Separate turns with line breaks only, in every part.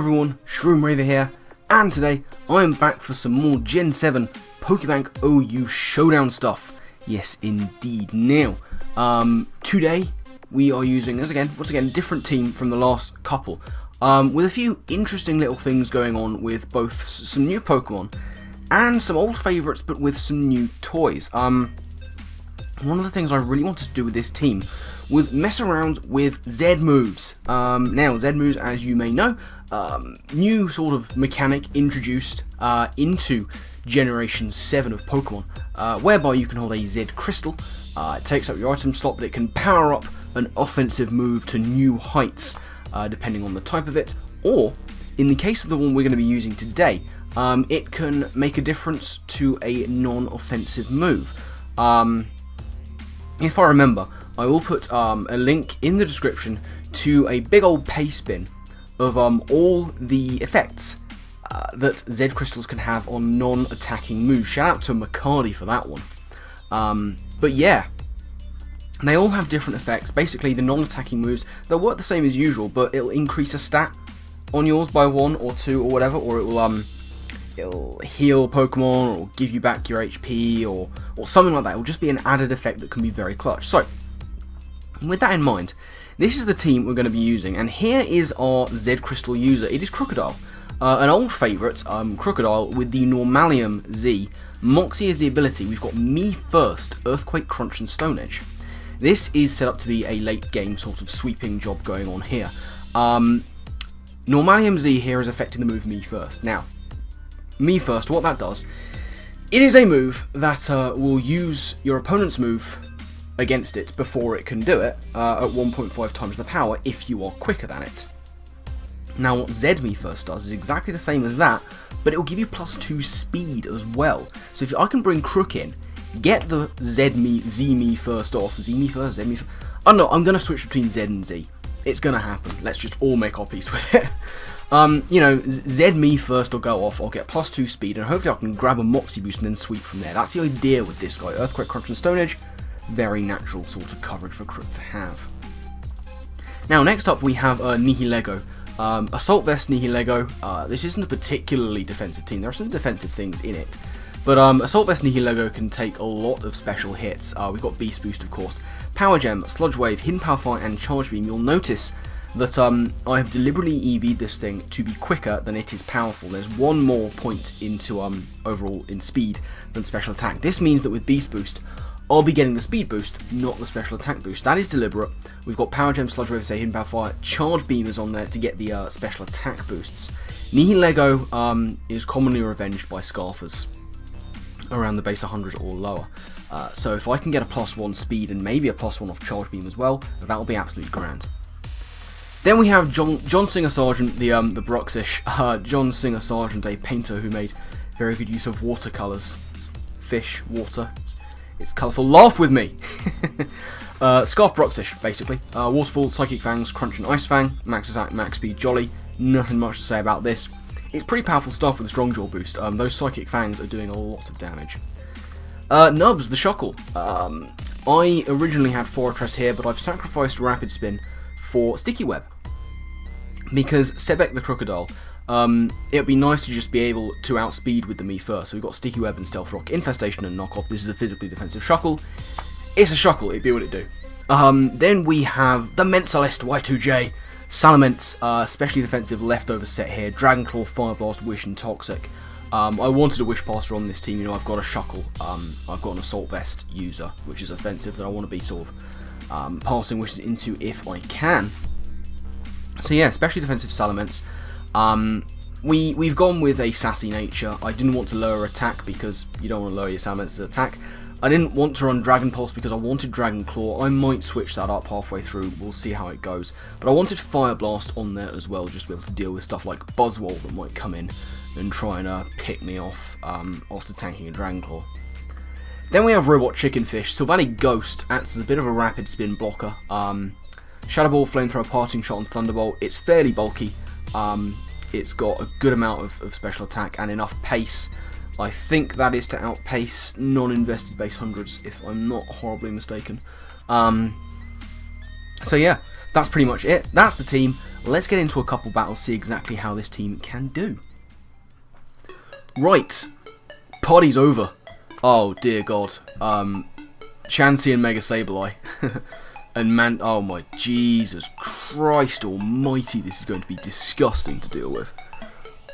everyone, Shroomraver here, and today I am back for some more Gen 7 Pokebank OU Showdown stuff. Yes, indeed. Now, today we are using, once again, different team from the last couple, with a few interesting little things going on with both some new Pokemon and some old favourites, but with some new toys. One of the things I really wanted to do with this team was mess around with Z moves. Now, Z moves, as you may know, new sort of mechanic introduced into Generation 7 of Pokemon, whereby you can hold a Z crystal. It takes up your item slot, but it can power up an offensive move to new heights, depending on the type of it, or, in the case of the one we're going to be using today, it can make a difference to a non-offensive move. If I remember, I will put a link in the description to a big old pastebin of all the effects that Z crystals can have on non-attacking moves. Shout out to Macadii for that one. But yeah, they all have different effects. Basically, the non-attacking moves, they'll work the same as usual, but it'll increase a stat on yours by 1 or 2 or whatever, or it will it'll heal Pokemon or give you back your HP or something like that. It will just be an added effect that can be very clutch. So, with that in mind, this is the team we're going to be using, and here is our Z Crystal user. It is Krookodile, an old favourite, Krookodile with the Normalium Z. Moxie is the ability. We've got Me First, Earthquake, Crunch and Stone Edge. This is set up to be a late game sort of sweeping job going on here. Normalium Z here is affecting the move Me First. Now, Me First, what that does, it is a move that will use your opponent's move against it before it can do it at 1.5 times the power if you are quicker than it. Now what Z Me First does is exactly the same as that, but it will give you +2 speed as well. So if I can bring Crook in, get the Z Me First off, Z Me First, Z Me First. Oh no, I'm going to switch between Z and Z. It's going to happen. Let's just all make our peace with it. You know, Z Me First will go off, I'll get +2 speed, and hopefully I can grab a Moxie boost and then sweep from there. That's the idea with this guy. Earthquake, Crunch and Stone Edge. Very natural sort of coverage for Crook to have. Now, next up we have Nihilego. Assault Vest Nihilego. This isn't a particularly defensive team. There are some defensive things in it. But Assault Vest Nihilego can take a lot of special hits. We've got Beast Boost, of course. Power Gem, Sludge Wave, Hidden Power Fire and Charge Beam. You'll notice that I have deliberately EV'd this thing to be quicker than it is powerful. There's one more point into overall in speed than special attack. This means that with Beast Boost, I'll be getting the speed boost, not the special attack boost. That is deliberate. We've got Power Gem, Sludge Wave, Hidden Power Fire, Charge Beam is on there to get the special attack boosts. Nihilego is commonly revenged by Scarfers around the base 100 or lower. So if I can get a +1 speed and maybe a +1 off Charge Beam as well, that'll be absolutely grand. Then we have John Singer Sargent, the Bruxish. John Singer Sargent, a painter who made very good use of watercolours. Fish, water. It's colourful. Laugh with me! Scarf Bruxish, basically. Waterfall, Psychic Fangs, Crunch and Ice Fang, Max Attack, Max Speed, Jolly. Nothing much to say about this. It's pretty powerful stuff with a Strong Jaw boost. Those Psychic Fangs are doing a lot of damage. Nubs, the Shuckle. I originally had Fortress here, but I've sacrificed Rapid Spin for Sticky Web. Because Sebek the Krookodile, it would be nice to just be able to outspeed with the Me First. So we've got Sticky Web and Stealth Rock, Infestation and Knockoff. This is a physically defensive Shuckle. It's a Shuckle, it'd be what it do. Then we have the Mentalist Y2J. Salamence, especially defensive leftover set here. Dragon Claw, Fire Blast, Wish and Toxic. I wanted a Wish Passer on this team. You know, I've got a Shuckle. I've got an Assault Vest user, which is offensive, that I want to be sort of passing wishes into if I can. So yeah, especially defensive Salamence. We've gone with a sassy nature. I didn't want to lower attack because you don't want to lower your Salamence's attack. I didn't want to run Dragon Pulse because I wanted Dragon Claw. I might switch that up halfway through. We'll see how it goes. But I wanted Fire Blast on there as well, just to be able to deal with stuff like Buzzwole that might come in and try and pick me off after tanking a Dragon Claw. Then we have Robot Chickenfish. Sylvanic Ghost acts as a bit of a rapid spin blocker. Shadow Ball, Flamethrower, Parting Shot and Thunderbolt. It's fairly bulky. It's got a good amount of special attack and enough pace. I think that is to outpace non-invested base hundreds, if I'm not horribly mistaken. So yeah, that's pretty much it. That's the team. Let's get into a couple battles, see exactly how this team can do. Right, party's over. Oh dear God. Chansey and Mega Sableye. And oh my Jesus Christ almighty, this is going to be disgusting to deal with.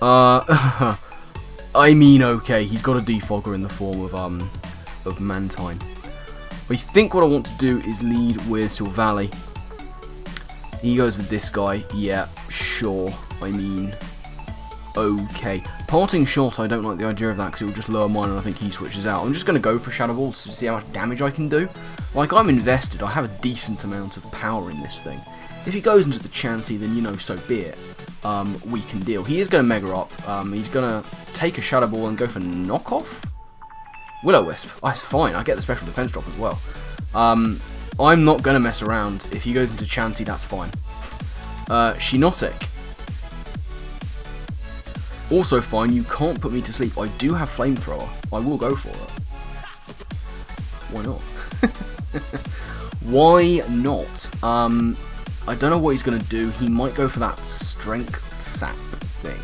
I mean, okay, he's got a defogger in the form of Mantine. I think what I want to do is lead with Silvally. He goes with this guy. Yeah, sure. I mean, okay. Parting Shot, I don't like the idea of that because it will just lower mine and I think he switches out. I'm just going to go for Shadow Ball to see how much damage I can do. Like, I'm invested. I have a decent amount of power in this thing. If he goes into the Chansey, then, you know, so be it. We can deal. He is going to Mega Up. He's going to take a Shadow Ball and go for Knockoff? Will-O-Wisp. That's fine. I get the special defense drop as well. I'm not going to mess around. If he goes into Chansey, that's fine. Shiinotic. Also fine. You can't put me to sleep. I do have Flamethrower. I will go for it. Why not? Why not? I don't know what he's going to do. He might go for that Strength Sap thing.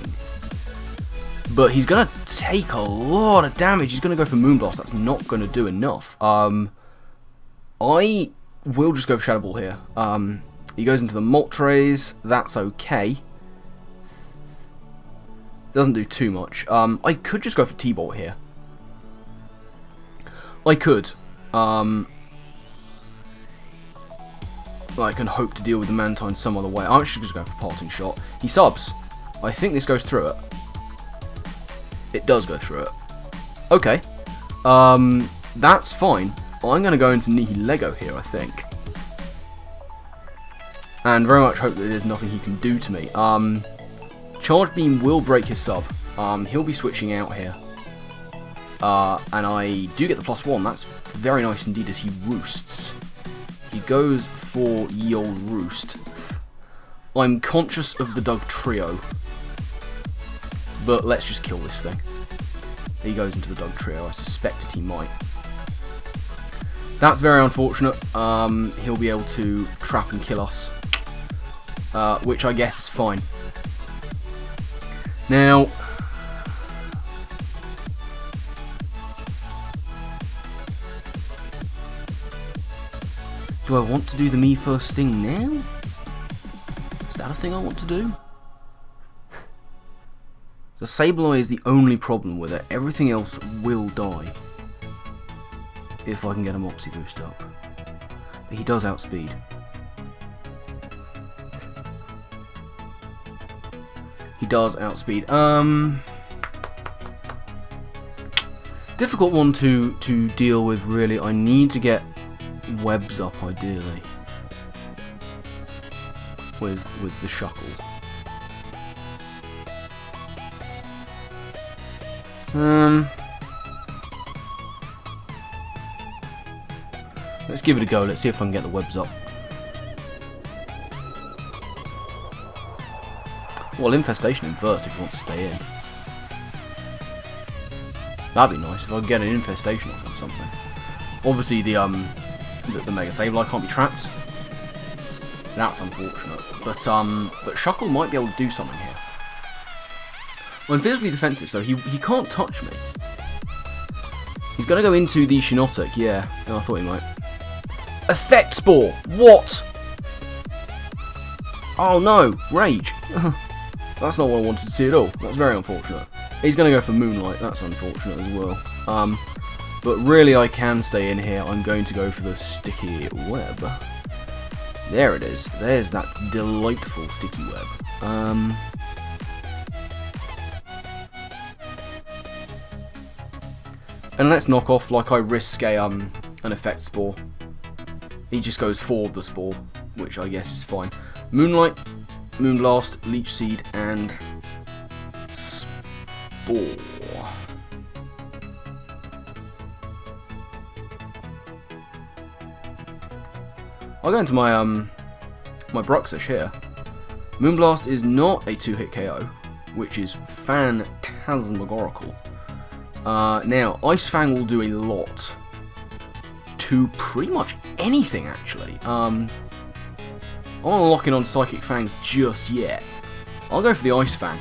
But he's going to take a lot of damage. He's going to go for Moonblast. That's not going to do enough. I will just go for Shadow Ball here. He goes into the Moltres. That's okay. Doesn't do too much. I could just go for T-Bolt here. I could. I can hope to deal with the Mantine some other way. I'm actually just going for Parting Shot. He subs. I think this goes through it. It does go through it. Okay. That's fine. I'm going to go into Nihilego here, I think. And very much hope that there's nothing he can do to me. Charge Beam will break his sub. He'll be switching out here. And I do get the +1. That's very nice indeed as he roosts. He goes for Ye Olde Roost. I'm conscious of the Doug Trio. But let's just kill this thing. He goes into the Doug Trio. I suspected he might. That's very unfortunate. He'll be able to trap and kill us. Which I guess is fine. Now, do I want to do the me first thing now? Is that a thing I want to do? The Sableye is the only problem with it. Everything else will die. If I can get a Moxie boost up. But he does outspeed. He does outspeed. Difficult one to deal with, really. I need to get webs up, ideally. With the Shuckle. Let's give it a go. Let's see if I can get the webs up. Well, Infestation in first if you want to stay in. That'd be nice if I could get an Infestation off on something. Obviously, the Mega Sableye can't be trapped. That's unfortunate. But Shuckle might be able to do something here. Well, I'm physically defensive, so he can't touch me. He's going to go into the Shiinotic, yeah. No, I thought he might. Effect Spore! What? Oh no! Rage! That's not what I wanted to see at all. That's very unfortunate. He's going to go for Moonlight. That's unfortunate as well. But really I can stay in here. I'm going to go for the Sticky Web. There it is. There's that delightful Sticky Web. And let's knock off, like I risk an Effect Spore. He just goes for the Spore, which I guess is fine. Moonlight, Moonblast, Leech Seed, and Spore. I'll go into my my Bruxish here. Moonblast is not a 2-hit KO, which is phantasmagorical. Now, Ice Fang will do a lot to pretty much anything, actually. I'm not locking on Psychic Fangs just yet. I'll go for the Ice Fang.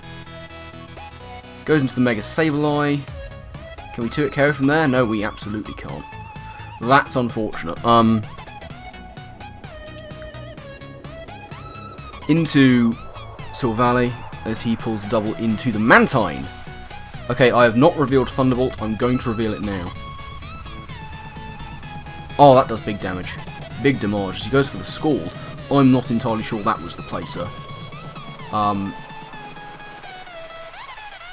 Goes into the Mega Sableye. Can we 2-hit KO from there? No, we absolutely can't. That's unfortunate. Into Silvally as he pulls double into the Mantine. Okay, I have not revealed Thunderbolt. I'm going to reveal it now. Oh, that does big damage. Big damage. As he goes for the Scald. I'm not entirely sure that was the play, sir.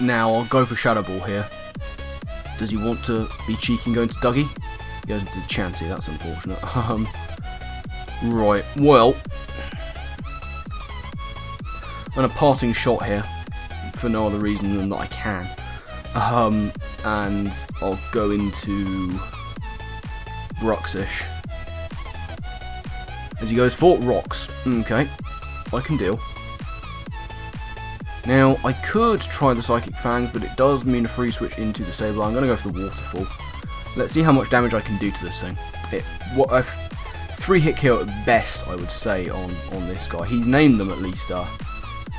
Now, I'll go for Shadow Ball here. Does he want to be cheeky and go into Dougie? He goes into the Chansey. That's unfortunate. Right, well. And a parting shot here. For no other reason than that I can. And I'll go into Bruxish. As he goes for Rocks. Okay, I can deal. Now, I could try the Psychic Fangs, but it does mean a free switch into the Sableye. I'm going to go for the Waterfall. Let's see how much damage I can do to this thing. What a 3-hit kill at best, I would say, on this guy. He's named them at least,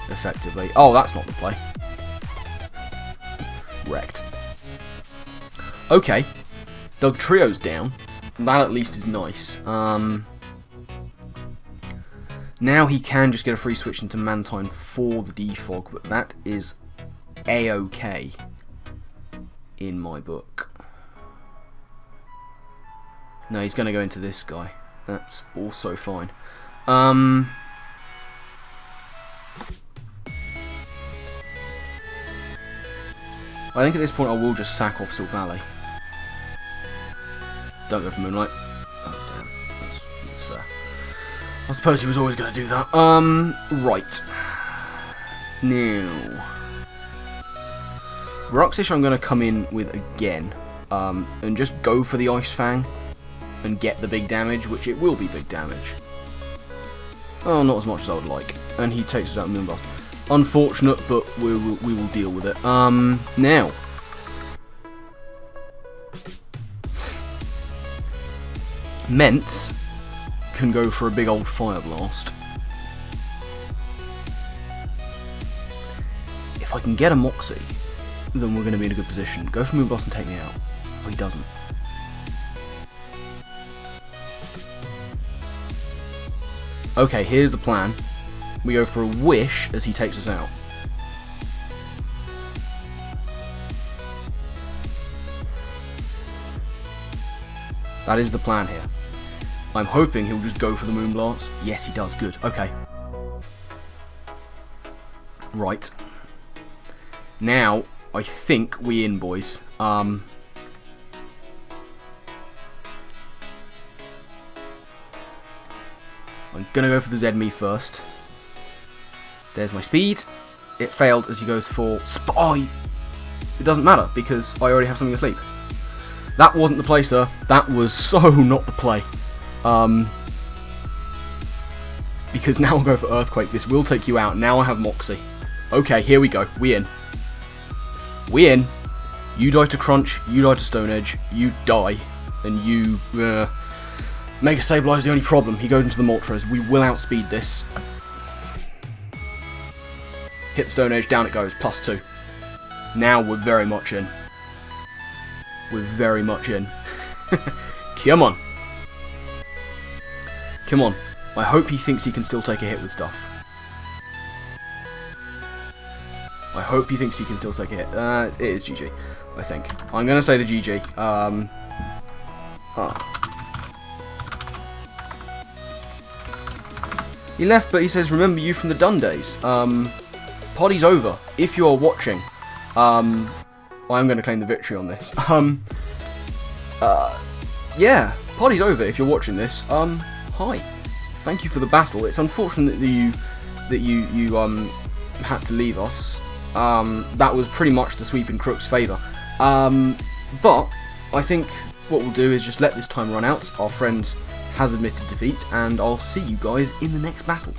effectively. Oh, that's not the play. Wrecked. Okay, Doug Trio's down. That at least is nice. Now he can just get a free switch into Mantine for the Defog, but that is A-OK in my book. No, he's going to go into this guy. That's also fine. I think at this point I will just sack off Silvally. Don't go for Moonlight. Oh, damn. That's fair. I suppose he was always going to do that. Right. Now. Bruxish I'm going to come in with again. And just go for the Ice Fang. And get the big damage, which it will be big damage. Oh, not as much as I would like. And he takes us out of Moonblast. Unfortunate, but we will deal with it. Now. Ments can go for a big old Fire Blast. If I can get a Moxie, then we're going to be in a good position. Go for Moonblast and take me out. Oh, he doesn't. Okay, here's the plan. We go for a Wish as he takes us out. That is the plan here. I'm hoping he'll just go for the Moonblast. Yes, he does. Good. Okay. Right. Now, I think we in, boys. I'm gonna go for the Zedmii first. There's my speed. It failed as he goes for Spy. It doesn't matter because I already have something asleep. That wasn't the play, sir. That was so not the play. Because now I'll go for Earthquake. This will take you out. Now I have Moxie. Okay, here we go. We in. We in. You die to Crunch. You die to Stone Edge. You die. And you... Mega Sableye is the only problem. He goes into the Moltres. We will outspeed this. Hit the Stone Edge. Down it goes. +2. Now we're very much in. We're very much in. Come on. Come on. I hope he thinks he can still take a hit with stuff. I hope he thinks he can still take a hit. It is GG, I think. I'm going to say the GG. He left, but he says, remember you from the Dun days. Party's over. If you are watching, I'm going to claim the victory on this. Yeah, party's over if you're watching this. Hi. Thank you for the battle. It's unfortunate that you had to leave us. That was pretty much the sweep in Crook's favour. But I think what we'll do is just let this time run out. Our friend has admitted defeat, and I'll see you guys in the next battle.